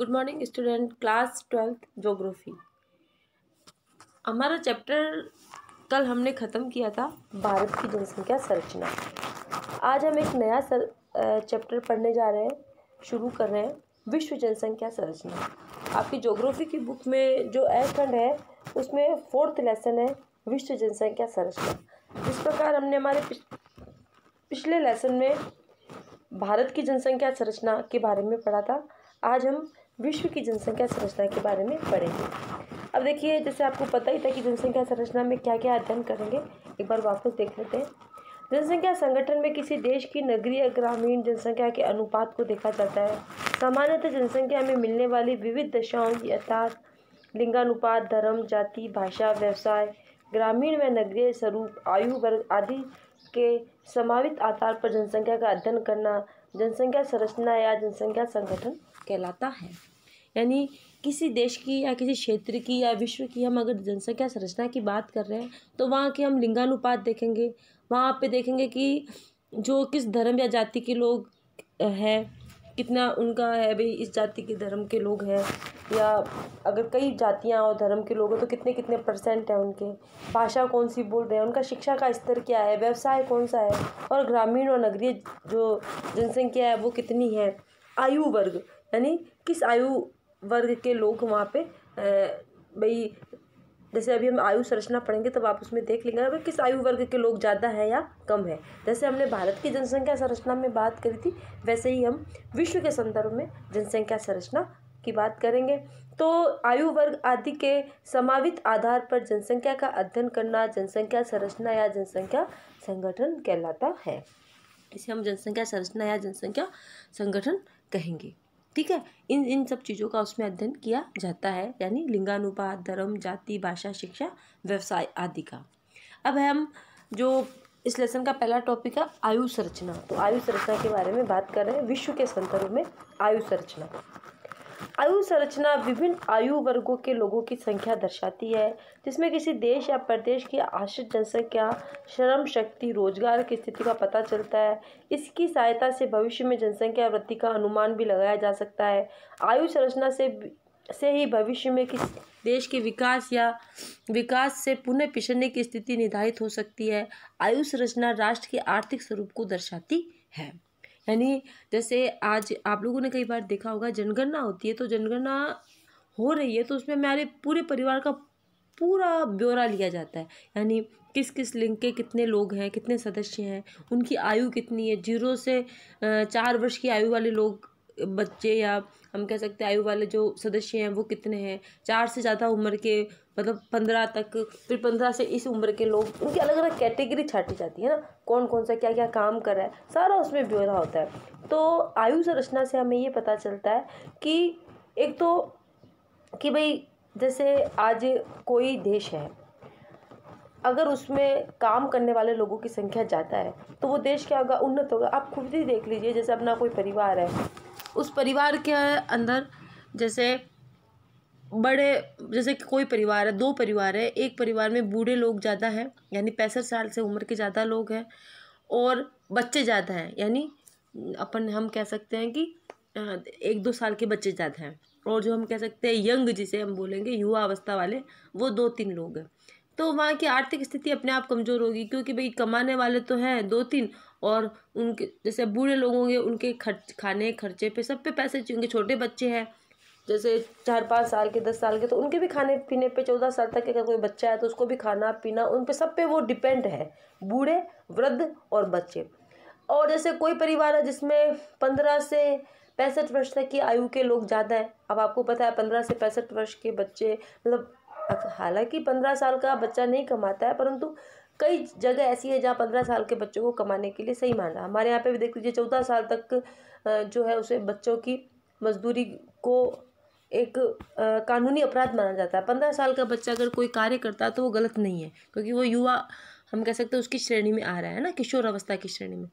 Good morning student, class 12th geography. हमारा chapter कल हमने ख़त्म किया था भारत की जनसंख्या संरचना। आज हम एक नया चैप्टर पढ़ने जा रहे हैं, शुरू कर रहे हैं विश्व जनसंख्या संरचना। आपकी ज्योग्राफी की बुक में जो ए खंड है उसमें 4th लेसन है विश्व जनसंख्या संरचना। जिस प्रकार हमने हमारे पिछले लेसन में भारत की जनसंख्या संरचना के बारे में पढ़ा था, आज हम विश्व की जनसंख्या संरचना के बारे में पढ़ेंगे। अब देखिए, जैसे आपको पता ही था कि जनसंख्या संरचना में क्या क्या अध्ययन करेंगे, एक बार वापस देख लेते हैं। जनसंख्या संगठन में किसी देश की नगरीय ग्रामीण जनसंख्या के अनुपात को देखा जाता है। सामान्यतः जनसंख्या में मिलने वाली विविध दशाओं अर्थात लिंगानुपात, धर्म, जाति, भाषा, व्यवसाय, ग्रामीण व नगरीय स्वरूप, आयु वर्ग आदि के समावित आधार पर जनसंख्या का अध्ययन करना जनसंख्या संरचना या जनसंख्या संगठन कहलाता है। यानी किसी देश की या किसी क्षेत्र की या विश्व की हम अगर जनसंख्या संरचना की बात कर रहे हैं तो वहाँ के हम लिंगानुपात देखेंगे। वहाँ पे देखेंगे कि जो किस धर्म या जाति के लोग हैं, कितना उनका है भाई, इस जाति के धर्म के लोग हैं, या अगर कई जातियाँ और धर्म के लोग हैं तो कितने कितने % है उनके, भाषा कौन सी बोल रहे हैं, उनका शिक्षा का स्तर क्या है, व्यवसाय कौन सा है, और ग्रामीण और नगरीय जो जनसंख्या है वो कितनी है, आयु वर्ग यानी किस आयु वर्ग के लोग वहाँ पे भाई, जैसे अभी हम आयु संरचना पढ़ेंगे तब आप उसमें देख लेंगे भाई किस आयु वर्ग के लोग ज़्यादा है या कम है। जैसे हमने भारत की जनसंख्या संरचना में बात करी थी, वैसे ही हम विश्व के संदर्भ में जनसंख्या संरचना की बात करेंगे। तो आयु वर्ग आदि के समावित आधार पर जनसंख्या का अध्ययन करना जनसंख्या संरचना या जनसंख्या संगठन कहलाता है। इसे हम जनसंख्या संरचना या जनसंख्या संगठन कहेंगे। ठीक है, इन सब चीज़ों का उसमें अध्ययन किया जाता है, यानी लिंगानुपात, धर्म, जाति, भाषा, शिक्षा, व्यवसाय आदि का। अब हम जो इस लेसन का पहला टॉपिक है आयु संरचना, तो आयु संरचना के बारे में बात कर रहे हैं विश्व के संदर्भ में। आयु संरचना विभिन्न आयु वर्गों के लोगों की संख्या दर्शाती है, जिसमें किसी देश या प्रदेश की आश्रित जनसंख्या, श्रम शक्ति, रोजगार की स्थिति का पता चलता है। इसकी सहायता से भविष्य में जनसंख्या वृद्धि का अनुमान भी लगाया जा सकता है। आयु संरचना से ही भविष्य में किसी देश के विकास से पुनः पिछड़ने की स्थिति निर्धारित हो सकती है। आयु संरचना राष्ट्र के आर्थिक स्वरूप को दर्शाती है। यानी जैसे आज आप लोगों ने कई बार देखा होगा, जनगणना होती है तो जनगणना हो रही है तो उसमें हमारे पूरे परिवार का पूरा ब्यौरा लिया जाता है, यानी किस किस लिंग के कितने लोग हैं, कितने सदस्य हैं, उनकी आयु कितनी है। 0 से 4 वर्ष की आयु वाले लोग, बच्चे या हम कह सकते हैं आयु वाले जो सदस्य हैं वो कितने हैं, 4 से ज़्यादा उम्र के मतलब 15 तक, फिर 15 से इस उम्र के लोग, उनकी अलग अलग कैटेगरी छाटी जाती है ना, कौन कौन सा क्या क्या काम कर रहा है, सारा उसमें ब्यौरा होता है। तो आयु संरचना से हमें ये पता चलता है कि एक तो कि भाई जैसे आज कोई देश है, अगर उसमें काम करने वाले लोगों की संख्या ज़्यादा है तो वो देश क्या होगा, उन्नत होगा। आप खुद ही देख लीजिए, जैसे अपना कोई परिवार है, उस परिवार के अंदर जैसे कोई परिवार है, 2 परिवार है, एक परिवार में बूढ़े लोग ज़्यादा हैं यानी 65 साल से उम्र के ज़्यादा लोग हैं, और बच्चे ज़्यादा हैं यानी हम कह सकते हैं कि 1-2 साल के बच्चे ज़्यादा हैं, और जो हम कह सकते हैं यंग, जिसे हम बोलेंगे युवा अवस्था वाले, वो 2-3 लोग हैं। तो वहाँ की आर्थिक स्थिति अपने आप कमज़ोर होगी, क्योंकि भाई कमाने वाले तो हैं 2-3, और उनके जैसे बूढ़े लोग होंगे उनके खाने खर्चे पे सब पे पैसे चाहिए। छोटे बच्चे हैं जैसे 4-5 साल के, 10 साल के, तो उनके भी खाने पीने पे, 14 साल तक अगर कोई बच्चा है तो उसको भी खाना पीना उन पे सब पे वो डिपेंड है, बूढ़े, वृद्ध और बच्चे। और जैसे कोई परिवार है जिसमें 15 से 65 वर्ष तक की आयु के लोग ज़्यादा हैं। अब आपको पता है 15 से 65 वर्ष के बच्चे, मतलब हालांकि 15 साल का बच्चा नहीं कमाता है, परंतु कई जगह ऐसी है जहाँ 15 साल के बच्चों को कमाने के लिए सही मान रहा है। हमारे यहाँ पे भी देख लीजिए, 14 साल तक जो है उसे बच्चों की मजदूरी को एक कानूनी अपराध माना जाता है। 15 साल का बच्चा अगर कोई कार्य करता है तो वो गलत नहीं है, क्योंकि वो युवा, हम कह सकते हैं उसकी श्रेणी में आ रहा है ना, किशोर अवस्था की श्रेणी में।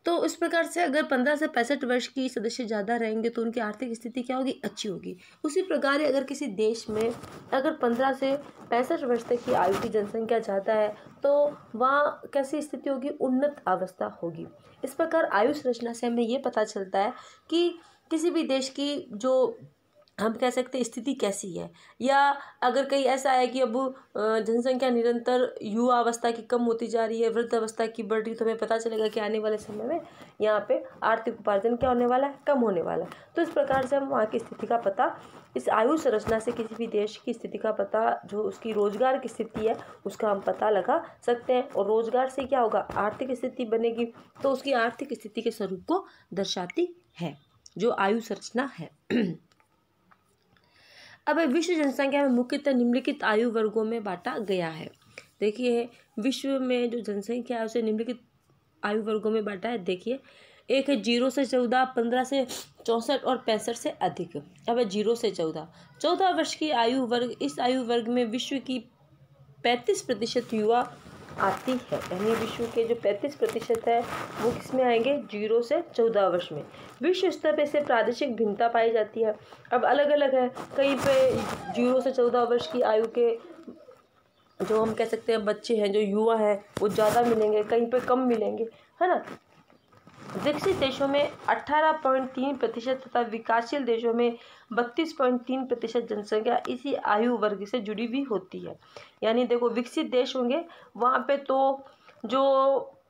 तो इस प्रकार से अगर 15 से 65 वर्ष की सदस्य ज़्यादा रहेंगे तो उनकी आर्थिक स्थिति क्या होगी, अच्छी होगी। उसी प्रकार अगर किसी देश में अगर 15 से 65 वर्ष तक की आयु की जनसंख्या ज़्यादा है तो वहाँ कैसी स्थिति होगी, उन्नत अवस्था होगी। इस प्रकार आयु संरचना से हमें ये पता चलता है कि किसी भी देश की जो हम कह सकते हैं स्थिति कैसी है, या अगर कहीं ऐसा है कि अब जनसंख्या निरंतर युवा अवस्था की कम होती जा रही है, वृद्ध अवस्था की बढ़ रही, तो हमें पता चलेगा कि आने वाले समय में यहाँ पे आर्थिक उपार्जन क्या होने वाला है, कम होने वाला है। तो इस प्रकार से हम वहाँ की स्थिति का पता, इस आयु संरचना से किसी भी देश की स्थिति का पता, जो उसकी रोजगार की स्थिति है उसका हम पता लगा सकते हैं। और रोजगार से क्या होगा, आर्थिक स्थिति बनेगी, तो उसकी आर्थिक स्थिति के स्वरूप को दर्शाती है जो आयु संरचना है। अब विश्व जनसंख्या में मुख्यतः निम्नलिखित आयु वर्गों में बांटा गया है। देखिए विश्व में जो जनसंख्या है उसे निम्नलिखित आयु वर्गों में बांटा है। देखिए, एक है 0 से 14, 15 से 64 और 65 से अधिक। अब है 0 से 14 वर्ष की आयु वर्ग। इस आयु वर्ग में विश्व की 35% युवा आती है, यानी विश्व के जो 35% है वो किस में आएंगे, 0 से 14 वर्ष में। विश्व स्तर पे से प्रादेशिक भिन्नता पाई जाती है। अब अलग अलग है, कहीं पे 0 से 14 वर्ष की आयु के जो हम कह सकते हैं बच्चे हैं, जो युवा हैं, वो ज़्यादा मिलेंगे, कहीं पे कम मिलेंगे, है ना। विकसित देशों में 18.3% तथा विकासशील देशों में 32.3% जनसंख्या इसी आयु वर्ग से जुड़ी हुई होती है। यानी देखो, विकसित देश होंगे वहाँ पे तो जो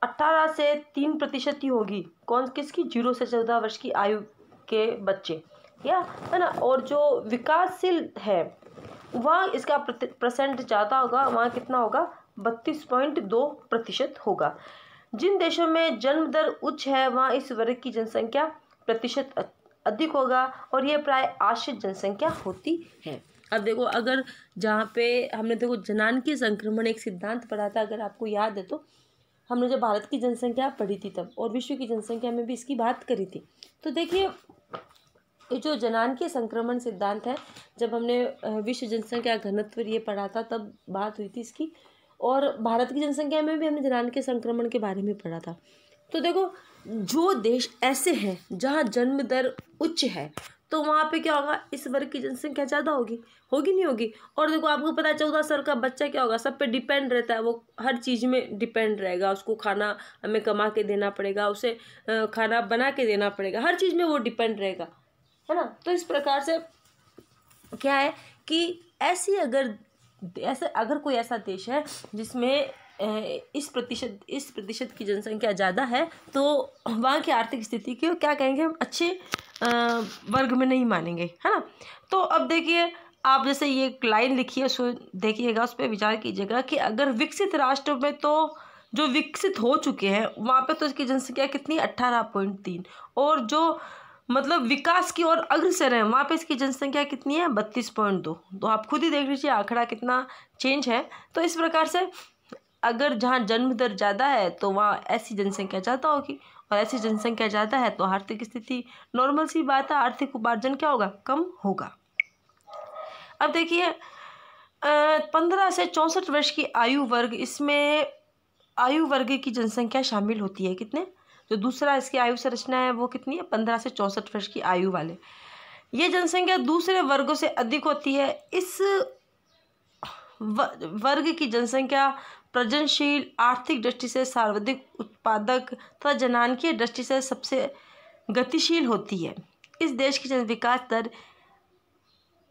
18 से 3% ही होगी, कौन किसकी, 0 से 14 वर्ष की आयु के बच्चे, या है ना। और जो विकासशील है वहाँ इसका परसेंट ज़्यादा होगा, वहाँ कितना होगा, 32.2% होगा। जिन देशों में जन्म दर उच्च है वहाँ इस वर्ग की जनसंख्या प्रतिशत अधिक होगा, और ये प्राय आश्रित जनसंख्या होती है। अब देखो, अगर जहाँ पे हमने देखो जनानकीय संक्रमण एक सिद्धांत पढ़ा था, अगर आपको याद है तो हमने जब भारत की जनसंख्या पढ़ी थी तब, और विश्व की जनसंख्या में भी इसकी बात करी थी। तो देखिए, ये जो जनानकीय संक्रमण सिद्धांत है, जब हमने विश्व जनसंख्या घनत्व ये पढ़ा था तब बात हुई थी इसकी, और भारत की जनसंख्या में भी हमने जनानकीय संक्रमण के बारे में पढ़ा था। तो देखो, जो देश ऐसे हैं जहाँ जन्म दर उच्च है तो वहाँ पे क्या होगा, इस वर्ग की जनसंख्या ज़्यादा होगी, होगी नहीं होगी। और देखो, आपको पता है 14 साल का बच्चा क्या होगा, सब पे डिपेंड रहता है, वो हर चीज़ में डिपेंड रहेगा, उसको खाना हमें कमा के देना पड़ेगा, उसे खाना बना के देना पड़ेगा, हर चीज़ में वो डिपेंड रहेगा, है ना। तो इस प्रकार से क्या है कि अगर कोई ऐसा देश है जिसमें इस प्रतिशत की जनसंख्या ज़्यादा है, तो वहाँ की आर्थिक स्थिति को क्या कहेंगे, हम अच्छे वर्ग में नहीं मानेंगे, है ना। तो अब देखिए, आप जैसे ये एक लाइन लिखिए, उसको देखिएगा, उस पर विचार कीजिएगा कि अगर विकसित राष्ट्र में, तो जो विकसित हो चुके हैं वहाँ पे तो इसकी जनसंख्या कितनी, 18.3, और जो मतलब विकास की ओर अग्रसर है वहाँ पे इसकी जनसंख्या कितनी है, 32.2। तो आप खुद ही देख लीजिए आंकड़ा कितना चेंज है। तो इस प्रकार से अगर जहाँ जन्म दर ज़्यादा है तो वहाँ ऐसी जनसंख्या ज़्यादा होगी, और ऐसी जनसंख्या ज़्यादा है तो आर्थिक स्थिति, नॉर्मल सी बात है, आर्थिक उपार्जन क्या होगा, कम होगा। अब देखिए, 15 से 64 वर्ष की आयु वर्ग, इसमें आयु वर्ग की जनसंख्या शामिल होती है, कितने, जो दूसरा इसकी आयु संरचना है वो कितनी है, 15 से 64 वर्ष की आयु वाले। ये जनसंख्या दूसरे वर्गों से अधिक होती है। इस वर्ग की जनसंख्या प्रजनशील, आर्थिक दृष्टि से सर्वाधिक उत्पादक तथा जनानकीय दृष्टि से सबसे गतिशील होती है। इस देश की विकास दर,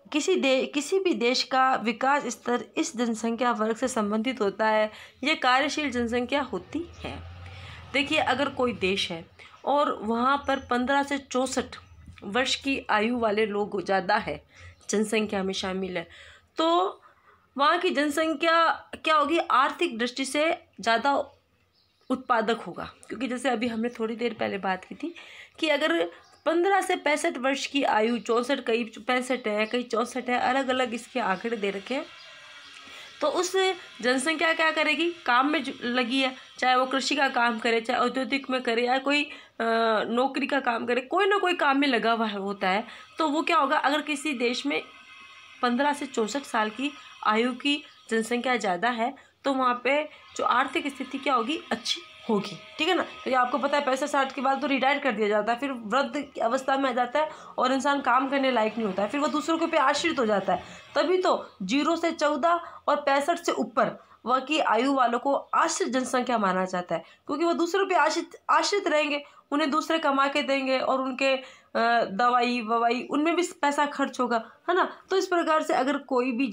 किसी भी देश का विकास स्तर इस जनसंख्या वर्ग से संबंधित होता है। ये कार्यशील जनसंख्या होती है। देखिए, अगर कोई देश है और वहाँ पर 15 से 64 वर्ष की आयु वाले लोग ज़्यादा है, जनसंख्या में शामिल है, तो वहाँ की जनसंख्या क्या होगी, आर्थिक दृष्टि से ज़्यादा उत्पादक होगा। क्योंकि जैसे अभी हमने थोड़ी देर पहले बात की थी कि अगर 15 से 65 वर्ष की आयु, 64, कई 65 है, कई 64 है, अलग अलग इसके आंकड़े दे रखे हैं, तो उस जनसंख्या क्या करेगी, काम में लगी है, चाहे वो कृषि का काम करे, चाहे औद्योगिक में करे, या कोई नौकरी का काम करे, कोई ना कोई काम में लगा हुआ होता है। तो वो क्या होगा, अगर किसी देश में 15 से 64 साल की आयु की जनसंख्या ज़्यादा है तो वहाँ पे जो आर्थिक स्थिति क्या होगी, अच्छी होगी, ठीक है ना। तो ये आपको पता है 65-60 के बाद तो रिटायर कर दिया जाता है, फिर वृद्ध की अवस्था में आ जाता है और इंसान काम करने लायक नहीं होता है, फिर वो दूसरों के पे आश्रित हो जाता है। तभी तो 0 से 14 और 65 से ऊपर वह की आयु वालों को आश्रित जनसंख्या माना जाता है, क्योंकि वो दूसरों पे आश्रित रहेंगे, उन्हें दूसरे कमा के देंगे और उनके दवाई ववाई उनमें भी पैसा खर्च होगा, है ना। तो इस प्रकार से अगर कोई भी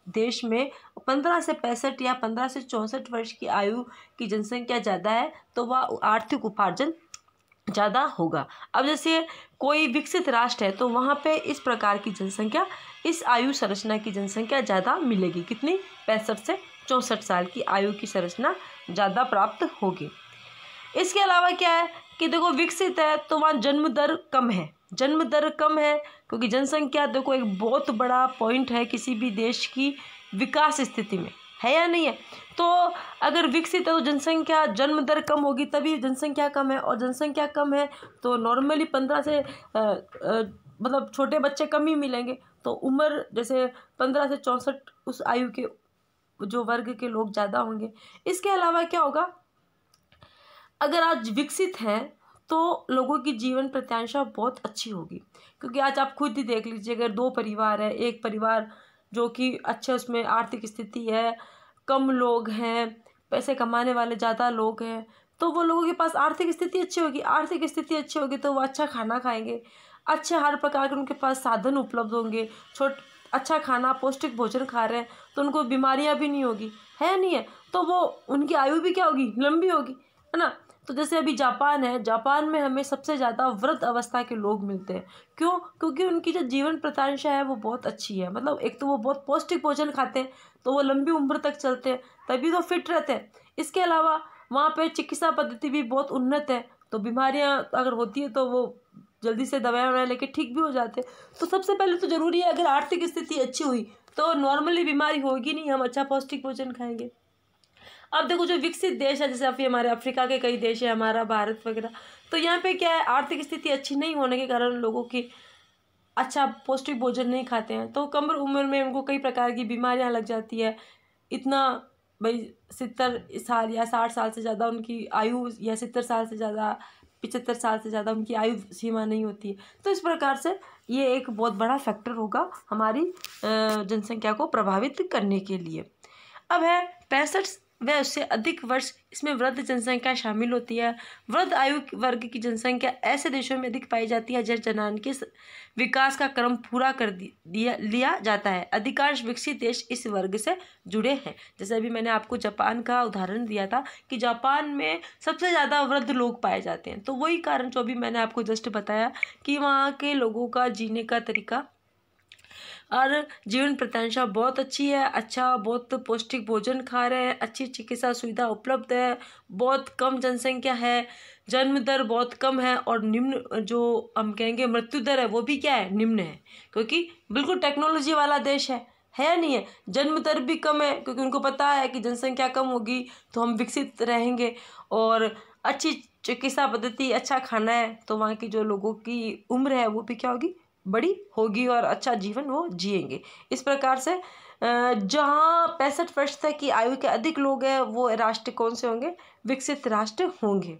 देश में 15 से 65 या 15 से 64 वर्ष की आयु की जनसंख्या ज़्यादा है तो वह आर्थिक उपार्जन ज़्यादा होगा। अब जैसे कोई विकसित राष्ट्र है तो वहाँ पे इस प्रकार की जनसंख्या, इस आयु संरचना की जनसंख्या ज़्यादा मिलेगी। कितनी? 65 से 64 साल की आयु की संरचना ज़्यादा प्राप्त होगी। इसके अलावा क्या है कि देखो विकसित है तो वहाँ जन्म दर कम है। जन्म दर कम है क्योंकि जनसंख्या देखो एक बहुत बड़ा पॉइंट है किसी भी देश की विकास स्थिति में, है या नहीं है। तो अगर विकसित है तो जनसंख्या, जन्म दर कम होगी तभी जनसंख्या कम है, और जनसंख्या कम है तो नॉर्मली 15 से मतलब छोटे बच्चे कम ही मिलेंगे। तो उम्र जैसे 15 से 64 उस आयु के जो वर्ग के लोग ज़्यादा होंगे। इसके अलावा क्या होगा, अगर आज विकसित हैं तो लोगों की जीवन प्रत्याशा बहुत अच्छी होगी, क्योंकि आज आप खुद ही देख लीजिए, अगर 2 परिवार है, एक परिवार जो कि अच्छे उसमें आर्थिक स्थिति है, कम लोग हैं, पैसे कमाने वाले ज़्यादा लोग हैं, तो वो लोगों के पास आर्थिक स्थिति अच्छी होगी। आर्थिक स्थिति अच्छी होगी तो वो अच्छा खाना खाएंगे, अच्छे हर प्रकार के उनके पास साधन उपलब्ध होंगे, अच्छा खाना पौष्टिक भोजन खा रहे हैं तो उनको बीमारियां भी नहीं होगी, है नहीं है। तो वो उनकी आयु भी क्या होगी, लंबी होगी, है ना। तो जैसे अभी जापान है, जापान में हमें सबसे ज़्यादा वृद्ध अवस्था के लोग मिलते हैं। क्यों? क्योंकि उनकी जो जीवन प्रत्याशा है वो बहुत अच्छी है। मतलब एक तो वो बहुत पौष्टिक भोजन खाते हैं तो वो लंबी उम्र तक चलते हैं, तभी तो फिट रहते हैं। इसके अलावा वहाँ पे चिकित्सा पद्धति भी बहुत उन्नत है, तो बीमारियाँ अगर होती है तो वो जल्दी से दवाइयाँ लेके ठीक भी हो जाते हैं। तो सबसे पहले तो ज़रूरी है, अगर आर्थिक स्थिति अच्छी हुई तो नॉर्मली बीमारी होगी नहीं, हम अच्छा पौष्टिक भोजन खाएंगे। अब देखो जो विकसित देश है, जैसे अभी हमारे अफ्रीका के कई देश है, हमारा भारत वगैरह, तो यहाँ पे क्या है, आर्थिक स्थिति अच्छी नहीं होने के कारण लोगों की अच्छा पौष्टिक भोजन नहीं खाते हैं, तो कम उम्र में उनको कई प्रकार की बीमारियाँ लग जाती है। इतना भाई 70 साल या 60 साल से ज़्यादा उनकी आयु, या 70 साल से ज़्यादा, 75 साल से ज़्यादा उनकी आयु सीमा नहीं होती है। तो इस प्रकार से ये एक बहुत बड़ा फैक्टर होगा हमारी जनसंख्या को प्रभावित करने के लिए। अब है 65 व उससे अधिक वर्ष, इसमें वृद्ध जनसंख्या शामिल होती है। वृद्ध आयु वर्ग की जनसंख्या ऐसे देशों में अधिक पाई जाती है जहाँ जनान के विकास का क्रम पूरा कर लिया जाता है। अधिकांश विकसित देश इस वर्ग से जुड़े हैं। जैसे अभी मैंने आपको जापान का उदाहरण दिया था कि जापान में सबसे ज़्यादा वृद्ध लोग पाए जाते हैं। तो वही कारण जो भी मैंने आपको जस्ट बताया कि वहाँ के लोगों का जीने का तरीका और जीवन प्रत्याशा बहुत अच्छी है, अच्छा बहुत पौष्टिक भोजन खा रहे हैं, अच्छी चिकित्सा सुविधा उपलब्ध है, बहुत कम जनसंख्या है, जन्म दर बहुत कम है, और निम्न जो हम कहेंगे मृत्यु दर है वो भी क्या है, निम्न है, क्योंकि बिल्कुल टेक्नोलॉजी वाला देश है या नहीं है। जन्म दर भी कम है क्योंकि उनको पता है कि जनसंख्या कम होगी तो हम विकसित रहेंगे, और अच्छी चिकित्सा पद्धति, अच्छा खाना है तो वहाँ की जो लोगों की उम्र है वो भी क्या होगी, बड़ी होगी, और अच्छा जीवन वो जिएंगे। इस प्रकार से जहाँ 65 वर्ष तक की आयु के अधिक लोग हैं वो राष्ट्र कौन से होंगे, विकसित राष्ट्र होंगे,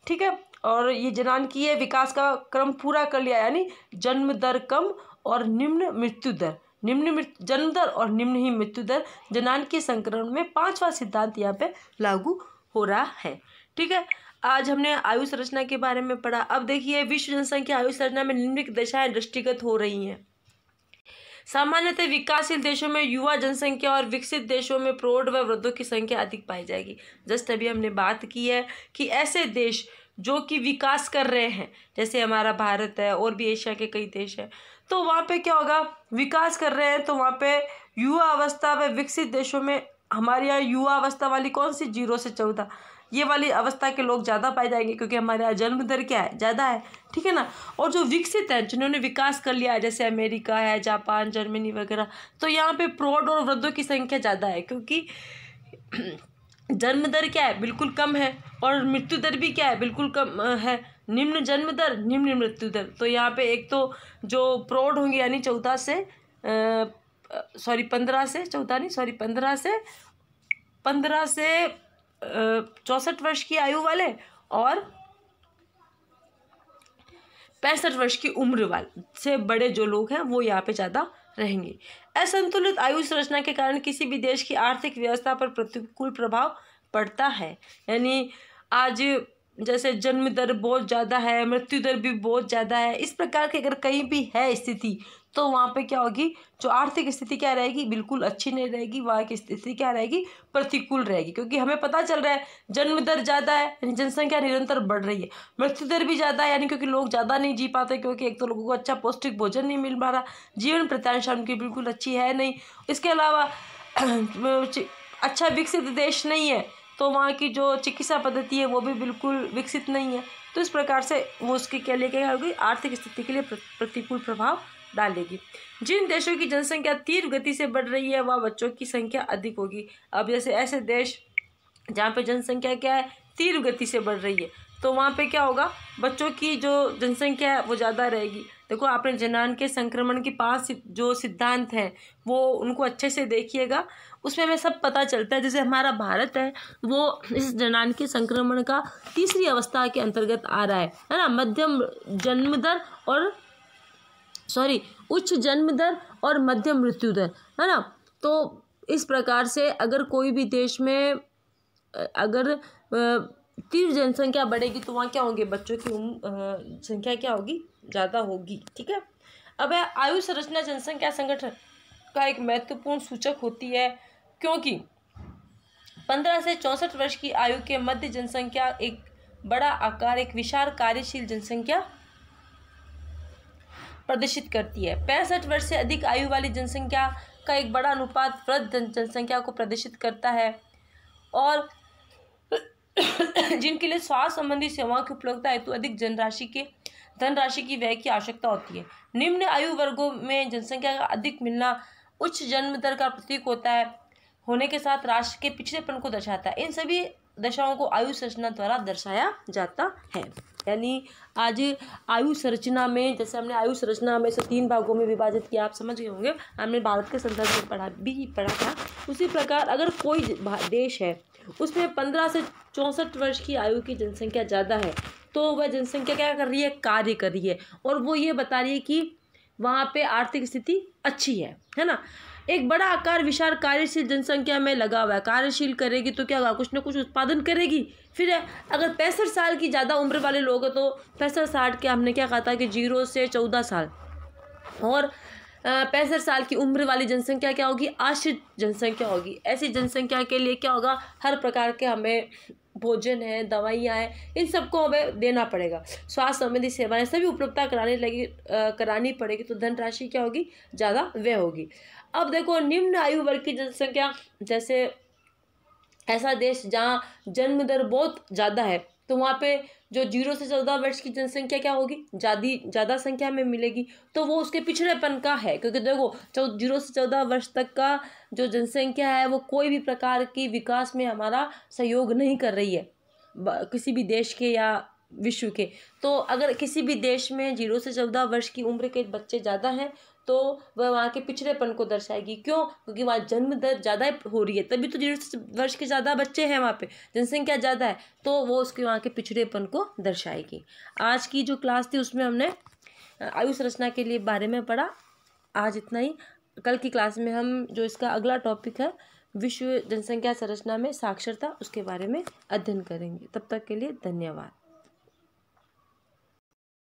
ठीक है। और ये जनानकीय विकास का क्रम पूरा कर लिया, यानी जन्म दर कम और निम्न मृत्यु दर, जन्म दर और निम्न ही मृत्यु दर, जनानकीय संक्रमण में 5वां सिद्धांत यहाँ पे लागू हो रहा है, ठीक है। आज हमने आयु संरचना के बारे में पढ़ा। अब देखिए विश्व जनसंख्या आयु संरचना में निम्नलिखित दशाएं दृष्टिगत हो रही हैं। सामान्यतः विकासशील देशों में युवा जनसंख्या और विकसित देशों में प्रौढ़ व वृद्धों की संख्या अधिक पाई जाएगी। जस्ट अभी हमने बात की है कि ऐसे देश जो कि विकास कर रहे हैं, जैसे हमारा भारत है और भी एशिया के कई देश हैं, तो वहाँ पे क्या होगा, विकास कर रहे हैं तो वहाँ पे युवा अवस्था व विकसित देशों में, हमारे यहाँ युवा अवस्था वाली कौन सी, 0 से 14, ये वाली अवस्था के लोग ज़्यादा पाए जाएंगे क्योंकि हमारे यहाँ जन्म दर क्या है, ज़्यादा है, ठीक है ना। और जो विकसित है, जिन्होंने विकास कर लिया है, जैसे अमेरिका है, जापान, जर्मनी वगैरह, तो यहाँ पे प्रौढ़ और वृद्धों की संख्या ज़्यादा है क्योंकि जन्म दर क्या है, बिल्कुल कम है, और मृत्यु दर भी क्या है, बिल्कुल कम है, निम्न जन्म दर निम्न मृत्यु दर। तो यहाँ पे एक तो जो प्रौढ़ होंगे यानी 15 से 64 वर्ष की आयु वाले और 65 वर्ष की उम्र वाले से बड़े जो लोग हैं वो यहाँ पे ज़्यादा रहेंगे। असंतुलित आयु संरचना के कारण किसी भी देश की आर्थिक व्यवस्था पर प्रतिकूल प्रभाव पड़ता है। यानी आज जैसे जन्म दर बहुत ज़्यादा है, मृत्यु दर भी बहुत ज़्यादा है, इस प्रकार की अगर कहीं भी है स्थिति, तो वहाँ पे क्या होगी, जो आर्थिक स्थिति क्या रहेगी, बिल्कुल अच्छी नहीं रहेगी, वहाँ की स्थिति क्या रहेगी, प्रतिकूल रहेगी। क्योंकि हमें पता चल रहा है जन्म दर ज़्यादा है यानी जनसंख्या निरंतर बढ़ रही है, मृत्यु दर भी ज़्यादा है यानी क्योंकि लोग ज़्यादा नहीं जी पाते, क्योंकि एक तो लोगों को अच्छा पौष्टिक भोजन नहीं मिल पा रहा, जीवन प्रत्याशा उनकी बिल्कुल अच्छी है नहीं, इसके अलावा अच्छा विकसित देश नहीं है, तो वहाँ की जो चिकित्सा पद्धति है वो भी बिल्कुल विकसित नहीं है। तो इस प्रकार से वो उसके क्या लेके होगी, आर्थिक स्थिति के लिए प्रतिकूल प्रभाव डालेगी। जिन देशों की जनसंख्या तीव्र गति से बढ़ रही है वह बच्चों की संख्या अधिक होगी। अब जैसे ऐसे देश जहाँ पे जनसंख्या क्या है, तीव्र गति से बढ़ रही है, तो वहाँ पे क्या होगा, बच्चों की जो जनसंख्या है वो ज़्यादा रहेगी। देखो आपने जनन के संक्रमण की 5 जो सिद्धांत हैं वो उनको अच्छे से देखिएगा, उसमें हमें सब पता चलता है। जैसे हमारा भारत है वो इस जनन के संक्रमण का तीसरी अवस्था के अंतर्गत आ रहा है ना, मध्यम जन्म दर और उच्च जन्म दर और मध्यम मृत्यु दर, है ना। तो इस प्रकार से अगर कोई भी देश में अगर तीव्र जनसंख्या बढ़ेगी तो वहाँ क्या होंगे, बच्चों की संख्या क्या होगी, ज़्यादा होगी। ठीक है। अब आयु संरचना जनसंख्या संगठन का एक महत्वपूर्ण सूचक होती है, क्योंकि 15 से 64 वर्ष की आयु के मध्य जनसंख्या एक बड़ा आकार, एक विशाल कार्यशील जनसंख्या प्रदर्शित करती है। 65 वर्ष से अधिक आयु वाली जनसंख्या का एक बड़ा अनुपात वृद्ध जनसंख्या को प्रदर्शित करता है, और जिनके लिए स्वास्थ्य संबंधी सेवाओं की उपलब्धता हेतु अधिक धनराशि की व्यय की आवश्यकता होती है। निम्न आयु वर्गों में जनसंख्या का अधिक मिलना उच्च जन्म दर का प्रतीक होने के साथ राष्ट्र के पिछड़ेपन को दर्शाता है। इन सभी दशाओं को आयु संरचना द्वारा दर्शाया जाता है। यानी आज आयु संरचना में, जैसे हमने आयु संरचना में से 3 भागों में विभाजित किया, आप समझ गए होंगे, हमने भारत के संदर्भ में पढ़ा था। उसी प्रकार अगर कोई देश है उसमें 15 से 64 वर्ष की आयु की जनसंख्या ज़्यादा है, तो वह जनसंख्या क्या कर रही है, कार्य कर रही है, और वो ये बता रही है कि वहाँ पे आर्थिक स्थिति अच्छी है ना। एक बड़ा आकार विशाल कार्यशील जनसंख्या में लगा हुआ है, कार्यशील करेगी तो क्या होगा, कुछ ना कुछ उत्पादन करेगी। फिर अगर 65 साल की ज़्यादा उम्र वाले लोग हैं तो 65 के हमने क्या कहा था कि 0 से 14 साल, और 65 साल की उम्र वाली जनसंख्या क्या होगी, आश्रित जनसंख्या होगी। ऐसी जनसंख्या के लिए क्या होगा, हर प्रकार के हमें भोजन है, दवाइयाँ हैं, इन सबको हमें देना पड़ेगा, स्वास्थ्य संबंधी सेवाएं सभी उपलब्धता करानी पड़ेगी, तो धनराशि क्या होगी, ज़्यादा व्यय होगी। अब देखो निम्न आयु वर्ग की जनसंख्या, जैसे ऐसा देश जहाँ जन्म दर बहुत ज़्यादा है, तो वहाँ पे जो 0 से 14 वर्ष की जनसंख्या क्या होगी, ज़्यादा संख्या में मिलेगी, तो वो उसके पिछड़ेपन का है। क्योंकि देखो 0 से 14 वर्ष तक का जो जनसंख्या है वो कोई भी प्रकार की विकास में हमारा सहयोग नहीं कर रही है, किसी भी देश के या विश्व के। तो अगर किसी भी देश में 0 से 14 वर्ष की उम्र के बच्चे ज़्यादा हैं तो वह वहाँ के पिछड़ेपन को दर्शाएगी। क्यों? क्योंकि वहाँ जन्म दर ज़्यादा हो रही है, तभी तो 0 वर्ष के ज़्यादा बच्चे हैं, वहाँ पे जनसंख्या ज़्यादा है, तो वो उसके वहाँ के पिछड़ेपन को दर्शाएगी। आज की जो क्लास थी उसमें हमने आयु संरचना के लिए बारे में पढ़ा। आज इतना ही। कल की क्लास में हम जो इसका अगला टॉपिक है विश्व जनसंख्या संरचना में साक्षरता, उसके बारे में अध्ययन करेंगे। तब तक के लिए धन्यवाद।